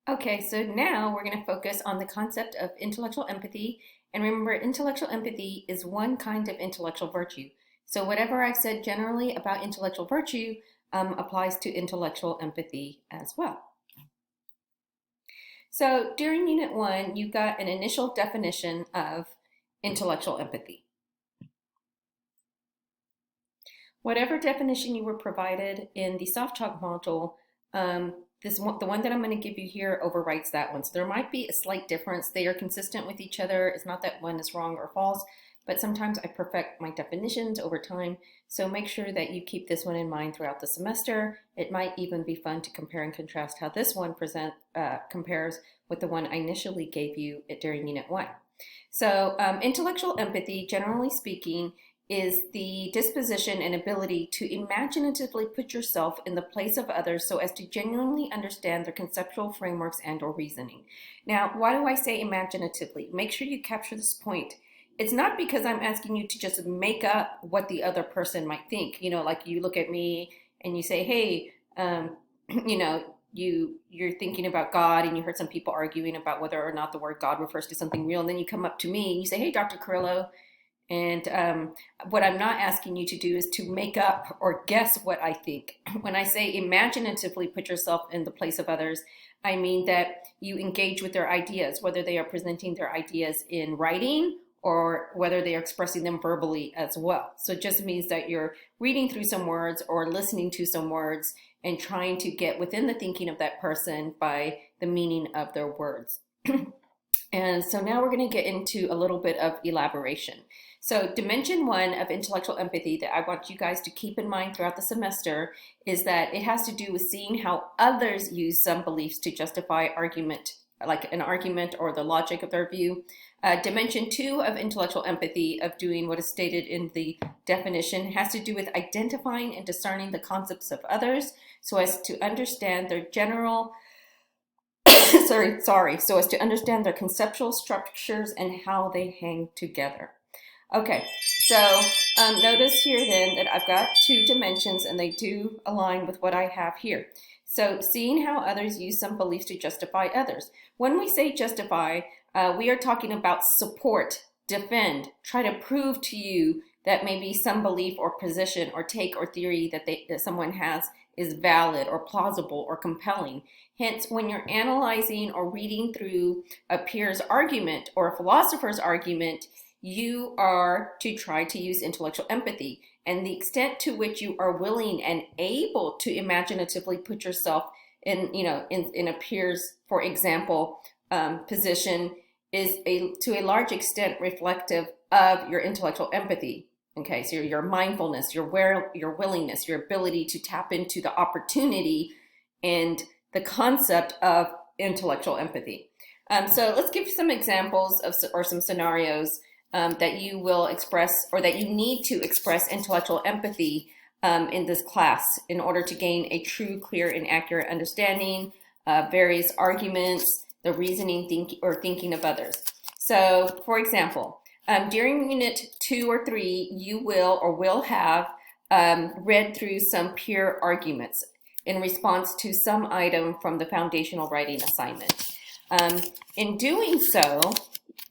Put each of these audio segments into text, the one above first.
Okay, so now we're going to focus on the concept of intellectual empathy. And remember, intellectual empathy is one kind of intellectual virtue. So whatever I've said generally about intellectual virtue applies to intellectual empathy as well. So during Unit 1, you got an initial definition of intellectual empathy. Whatever definition you were provided in the soft talk module, the one that I'm going to give you here overwrites that one. So there might be a slight difference. They are consistent with each other. It's not that one is wrong or false, but sometimes I perfect my definitions over time. So make sure that you keep this one in mind throughout the semester. It might even be fun to compare and contrast how this one compares with the one I initially gave you during Unit 1. So intellectual empathy, generally speaking, is the disposition and ability to imaginatively put yourself in the place of others so as to genuinely understand their conceptual frameworks and or reasoning. Now, why do I say imaginatively? Make sure you capture this point. It's not because I'm asking you to just make up what the other person might think. You know, like you look at me and you say, hey, you know, you're thinking about God and you heard some people arguing about whether or not the word God refers to something real. And then you come up to me and you say, hey, Dr. Carrillo, and what I'm not asking you to do is to make up or guess what I think. When I say imaginatively put yourself in the place of others, I mean that you engage with their ideas, whether they are presenting their ideas in writing or whether they are expressing them verbally as well. So it just means that you're reading through some words or listening to some words and trying to get within the thinking of that person by the meaning of their words. And so now we're going to get into a little bit of elaboration. So dimension 1 of intellectual empathy that I want you guys to keep in mind throughout the semester is that it has to do with seeing how others use some beliefs to justify argument, like an argument or the logic of their view. Dimension 2 of intellectual empathy, of doing what is stated in the definition, has to do with identifying and discerning the concepts of others so as to understand their general so as to understand their conceptual structures and how they hang together. Okay, so notice here then that I've got two dimensions and they do align with what I have here. So seeing how others use some beliefs to justify others. When we say justify, we are talking about support, defend, try to prove to you that maybe some belief or position or take or theory that someone has is valid or plausible or compelling. Hence, when you're analyzing or reading through a peer's argument or a philosopher's argument, you are to try to use intellectual empathy. And the extent to which you are willing and able to imaginatively put yourself in, in a peer's, for example, position is to a large extent reflective of your intellectual empathy. Okay, so your mindfulness, your willingness, your ability to tap into the opportunity and the concept of intellectual empathy. So let's give some examples or some scenarios that you will express or that you need to express intellectual empathy in this class in order to gain a true, clear, and accurate understanding of various arguments, the reasoning thinking of others. So, for example, during Unit 2 or 3, you will have read through some peer arguments in response to some item from the foundational writing assignment. In doing so,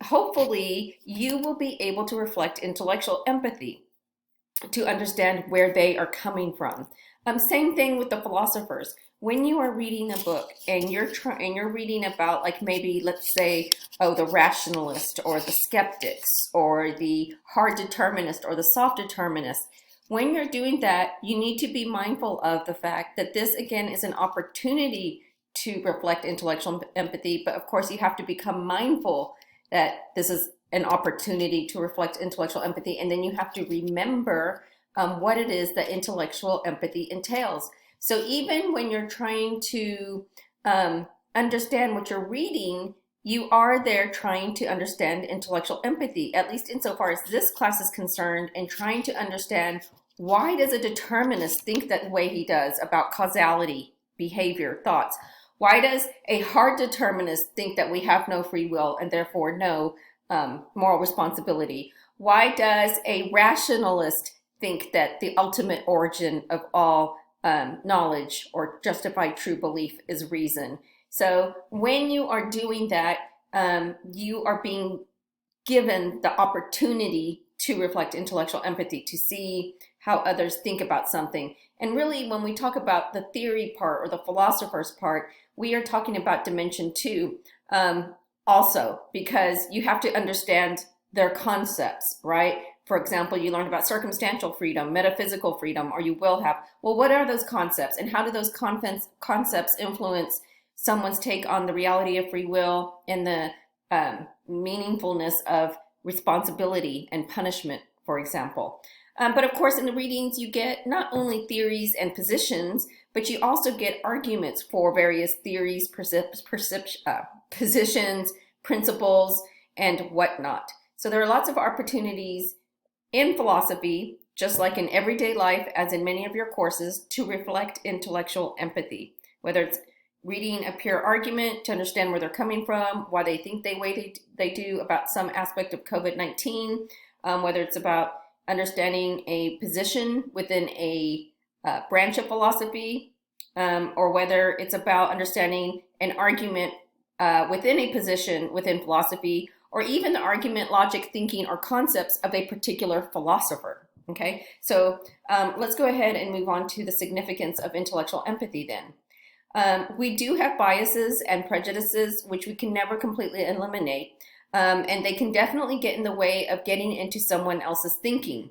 hopefully you will be able to reflect intellectual empathy to understand where they are coming from. Same thing with the philosophers. When you are reading a book and you're reading about, like, maybe let's say, the rationalist or the skeptics or the hard determinist or the soft determinist, when you're doing that, you need to be mindful of the fact that this again is an opportunity to reflect intellectual empathy, but of course you have to become mindful that this is an opportunity to reflect intellectual empathy, and then you have to remember what it is that intellectual empathy entails. So even when you're trying to understand what you're reading, you are there trying to understand intellectual empathy, at least insofar as this class is concerned, and trying to understand why does a determinist think that way he does about causality, behavior, thoughts? Why does a hard determinist think that we have no free will and therefore no moral responsibility? Why does a rationalist think that the ultimate origin of all knowledge or justified true belief is reason? So when you are doing that, you are being given the opportunity to reflect intellectual empathy, to see how others think about something. And really, when we talk about the theory part or the philosopher's part, we are talking about dimension two also, because you have to understand their concepts, right? For example, you learned about circumstantial freedom, metaphysical freedom, or you will have. Well, what are those concepts, and how do those concepts influence someone's take on the reality of free will and the meaningfulness of responsibility and punishment, for example. But of course, in the readings, you get not only theories and positions, but you also get arguments for various theories, positions, principles, and whatnot. So there are lots of opportunities in philosophy, just like in everyday life, as in many of your courses, to reflect intellectual empathy, whether it's reading a pure argument to understand where they're coming from, why they think the way they do about some aspect of COVID-19, whether it's about understanding a position within a branch of philosophy, or whether it's about understanding an argument within a position within philosophy, or even the argument, logic, thinking, or concepts of a particular philosopher. Okay, so let's go ahead and move on to the significance of intellectual empathy then. We do have biases and prejudices, which we can never completely eliminate, and they can definitely get in the way of getting into someone else's thinking.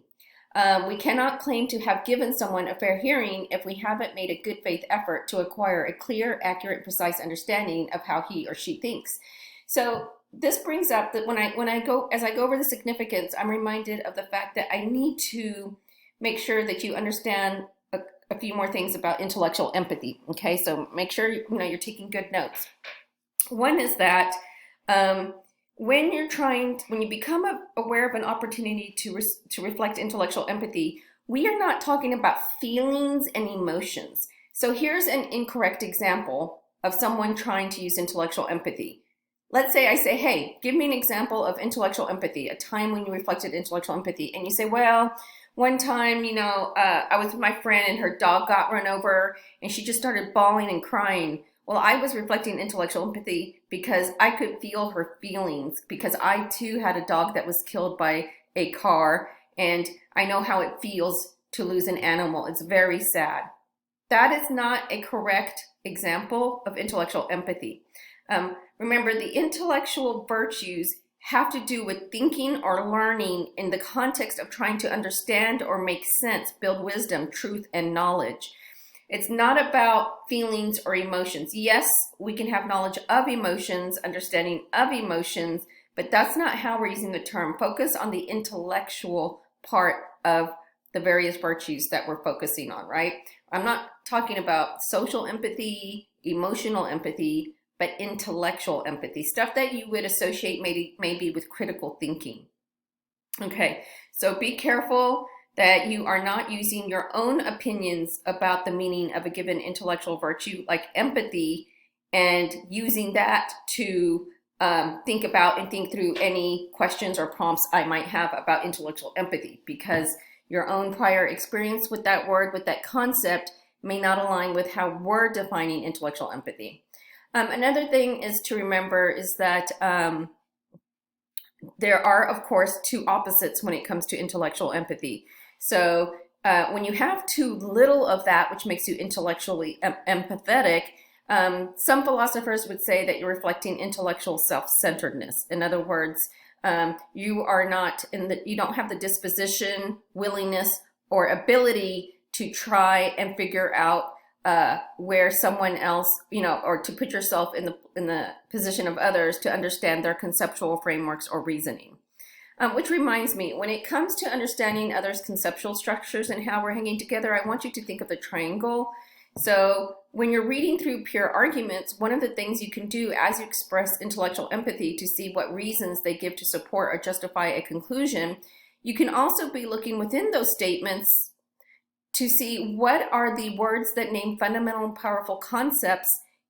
We cannot claim to have given someone a fair hearing if we haven't made a good faith effort to acquire a clear, accurate, precise understanding of how he or she thinks. So this brings up that as I go over the significance, I'm reminded of the fact that I need to make sure that you understand a few more things about intellectual empathy. Okay, so make sure you're taking good notes. One is that when you become aware of an opportunity to reflect intellectual empathy, we are not talking about feelings and emotions. So here's an incorrect example of someone trying to use intellectual empathy. Let's say I say, hey, give me an example of intellectual empathy, a time when you reflected intellectual empathy. And you say, well, one time, I was with my friend and her dog got run over and she just started bawling and crying. Well, I was reflecting intellectual empathy because I could feel her feelings, because I too had a dog that was killed by a car, and I know how it feels to lose an animal. It's very sad. That is not a correct example of intellectual empathy. Remember, the intellectual virtues have to do with thinking or learning in the context of trying to understand or make sense, build wisdom, truth, and knowledge. It's not about feelings or emotions. Yes, we can have knowledge of emotions, understanding of emotions, but that's not how we're using the term. Focus on the intellectual part of the various virtues that we're focusing on, right? I'm not talking about social empathy, emotional empathy, but intellectual empathy, stuff that you would associate maybe with critical thinking. Okay, so be careful that you are not using your own opinions about the meaning of a given intellectual virtue like empathy and using that to think about and think through any questions or prompts I might have about intellectual empathy, because your own prior experience with that word, with that concept, may not align with how we're defining intellectual empathy. Another thing is to remember is that there are, of course, two opposites when it comes to intellectual empathy. So when you have too little of that, which makes you intellectually empathetic, some philosophers would say that you're reflecting intellectual self-centeredness. In other words, you don't have the disposition, willingness, or ability to try and figure out where someone else, or to put yourself in the position of others to understand their conceptual frameworks or reasoning. Which reminds me, when it comes to understanding others' conceptual structures and how we're hanging together, I want you to think of the triangle. So when you're reading through pure arguments, one of the things you can do as you express intellectual empathy to see what reasons they give to support or justify a conclusion, you can also be looking within those statements to see what are the words that name fundamental and powerful concepts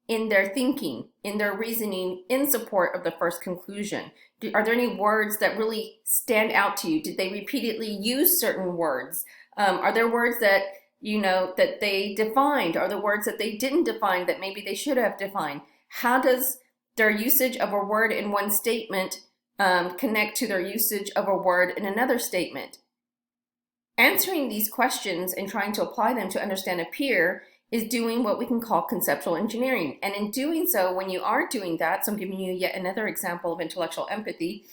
in their thinking, in their reasoning, in support of the first conclusion. Are there any words that really stand out to you? Did they repeatedly use certain words? Are there words that that they defined? Are there words that they didn't define that maybe they should have defined? how does their usage of a word in one statement connect to their usage of a word in another statement? Answering these questions and trying to apply them to understand a peer is doing what we can call conceptual engineering. And in doing so, when you are doing that, so I'm giving you yet another example of intellectual empathy,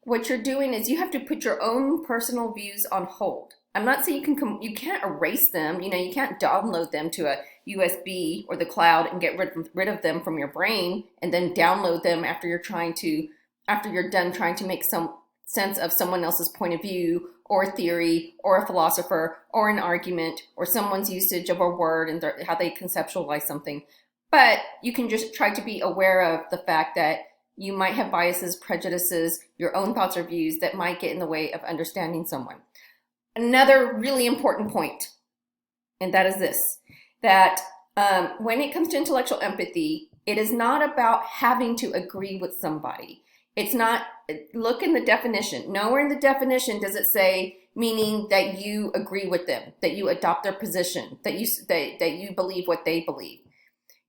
what you're doing is you have to put your own personal views on hold. I'm not saying you can't erase them, you can't download them to a USB or the cloud and get rid of them from your brain and then download them after you're done trying to make some sense of someone else's point of view or theory or a philosopher or an argument or someone's usage of a word and how they conceptualize something. But you can just try to be aware of the fact that you might have biases, prejudices, your own thoughts or views that might get in the way of understanding someone. Another really important point, and that is this, that when it comes to intellectual empathy, it is not about having to agree with somebody. It's not, look in the definition. Nowhere in the definition does it say, meaning that you agree with them, that you adopt their position, that you believe what they believe.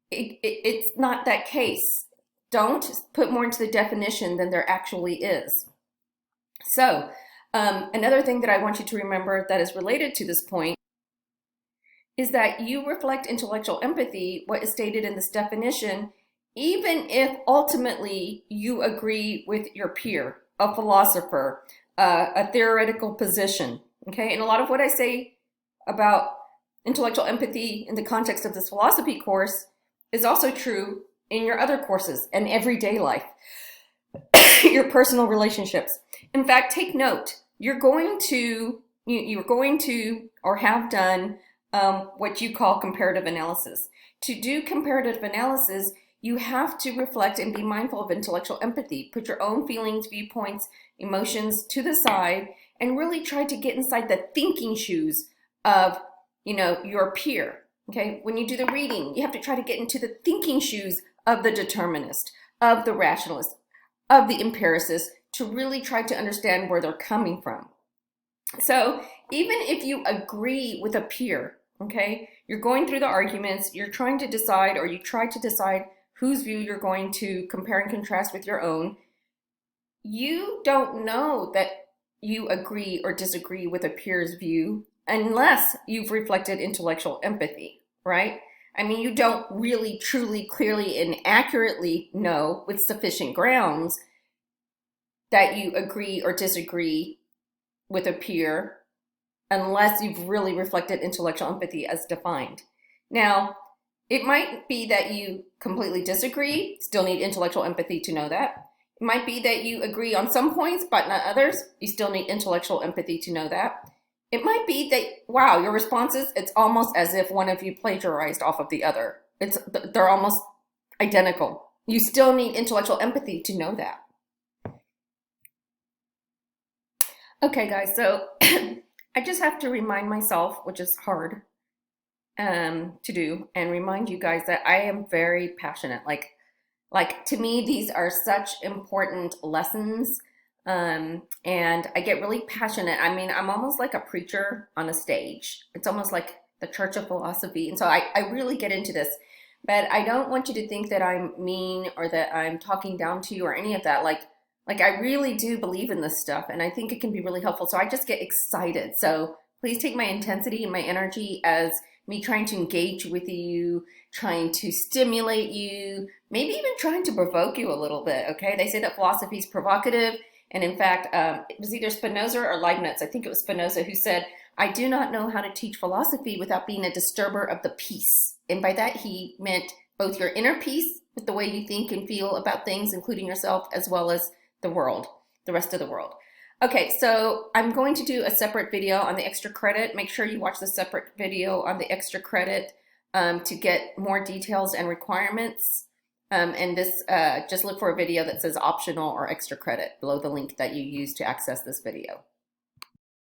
It's not that case. Don't put more into the definition than there actually is. So, another thing that I want you to remember that is related to this point is that you reflect intellectual empathy, what is stated in this definition, even if ultimately you agree with your peer, a philosopher, a theoretical position, okay? And a lot of what I say about intellectual empathy in the context of this philosophy course is also true in your other courses and everyday life, your personal relationships. In fact, take note, you're going to or have done what you call comparative analysis. To do comparative analysis, you have to reflect and be mindful of intellectual empathy. Put your own feelings, viewpoints, emotions to the side and really try to get inside the thinking shoes of, your peer. Okay, when you do the reading, you have to try to get into the thinking shoes of the determinist, of the rationalist, of the empiricist, to really try to understand where they're coming from. So even if you agree with a peer, okay, you're going through the arguments, you're trying to decide, or you try to decide whose view you're going to compare and contrast with your own, you don't know that you agree or disagree with a peer's view unless you've reflected intellectual empathy, right? I mean, you don't really, truly, clearly, and accurately know with sufficient grounds that you agree or disagree with a peer unless you've really reflected intellectual empathy as defined. Now, it might be that you completely disagree, still need intellectual empathy to know that. It might be that you agree on some points, but not others. You still need intellectual empathy to know that. It might be that, wow, your responses, it's almost as if one of you plagiarized off of the other. They're almost identical. You still need intellectual empathy to know that. Okay, guys, so I just have to remind myself, which is hard to do, and remind you guys that I am very passionate. Like to me, these are such important lessons. And I get really passionate. I mean, I'm almost like a preacher on a stage. It's almost like the Church of Philosophy. And so I really get into this, but I don't want you to think that I'm mean or that I'm talking down to you or any of that. Like I really do believe in this stuff and I think it can be really helpful. So I just get excited. So please take my intensity and my energy as me trying to engage with you, trying to stimulate you, maybe even trying to provoke you a little bit, okay? They say that philosophy is provocative. And in fact, it was either Spinoza or Leibniz, I think it was Spinoza, who said, I do not know how to teach philosophy without being a disturber of the peace. And by that, he meant both your inner peace with the way you think and feel about things, including yourself, as well as the world, the rest of the world. Okay, so I'm going to do a separate video on the extra credit. Make sure you watch the separate video on the extra credit to get more details and requirements. And this, just look for a video that says optional or extra credit below the link that you use to access this video.